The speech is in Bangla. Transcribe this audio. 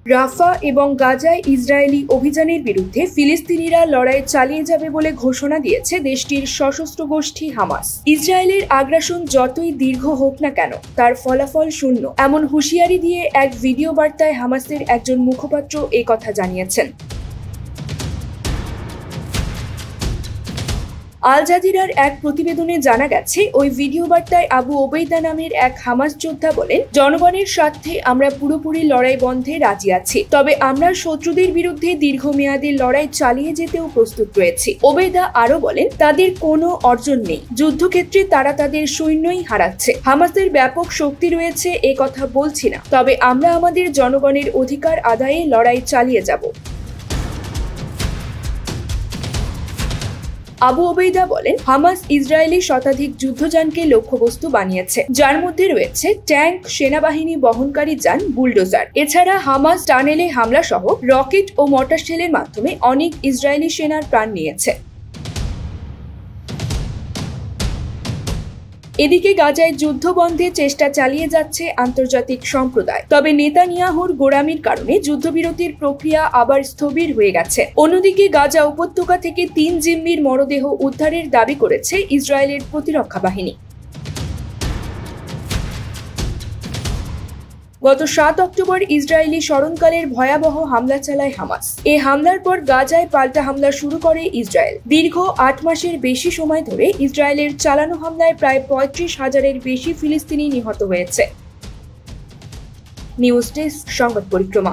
রাফা এবং গাজায় ইসরায়েলি অভিযানের বিরুদ্ধে ফিলিস্তিনিরা লড়াই চালিয়ে যাবে বলে ঘোষণা দিয়েছে দেশটির সশস্ত্র গোষ্ঠী হামাস। ইসরায়েলের আগ্রাসন যতই দীর্ঘ হোক না কেন তার ফলাফল শূন্য, এমন হুঁশিয়ারি দিয়ে এক ভিডিও বার্তায় হামাসের একজন মুখপাত্র এই কথা জানিয়েছেন। আল জাজিরার এক প্রতিবেদনে জানা গেছে, ওই ভিডিও বার্তায় আবু ওবেইদা নামের এক হামাস যোদ্ধা বলেন, জনগণের স্বার্থে আমরা পুরোপুরি লড়াই বন্ধে রাজি আছি, তবে আমরা শত্রুদের বিরুদ্ধে দীর্ঘমেয়াদী লড়াই চালিয়ে যেতেও প্রস্তুত রয়েছি। ওবেইদা আরো বলেন, তাদের কোনো অর্জন নেই, যুদ্ধক্ষেত্রে তারা তাদের সৈন্যই হারাচ্ছে। হামাসের ব্যাপক শক্তি রয়েছে এ কথা বলছি না, তবে আমরা আমাদের জনগণের অধিকার আদায়ে লড়াই চালিয়ে যাব। আবু ওবেইদা বলেন, হামাস ইসরায়েলি শতাধিক যুদ্ধযানকে লক্ষ্যবস্তু বানিয়েছে, যার মধ্যে রয়েছে ট্যাঙ্ক, সেনাবাহিনী বহনকারী যান, বুলডোজার। এছাড়া হামাস টানেলে হামলা সহ রকেট ও মর্টার শেলের মাধ্যমে অনেক ইসরায়েলি সেনার প্রাণ নিয়েছে। এদিকে গাজায় যুদ্ধ বন্ধে চেষ্টা চালিয়ে যাচ্ছে আন্তর্জাতিক সম্প্রদায়, তবে নেতানিয়াহুর গোঁড়ামির কারণে যুদ্ধবিরতির প্রক্রিয়া আবার স্থবির হয়ে গেছে। অন্যদিকে গাজা উপত্যকা থেকে 3 জিম্মির মরদেহ উদ্ধারের দাবি করেছে ইসরায়েলের প্রতিরক্ষা বাহিনী। গত 7 অক্টোবর ইসরায়েলি স্মরণকালের ভয়াবহ হামলা চালায় হামাস। এই হামলার পর গাজায় পাল্টা হামলা শুরু করে ইসরায়েল। দীর্ঘ 8 মাসের বেশি সময় ধরে ইসরায়েলের চালানো হামলায় প্রায় 35,000-এর বেশি ফিলিস্তিনি নিহত হয়েছে। নিউজ ডেস্ক, সংবাদ পরিক্রমা।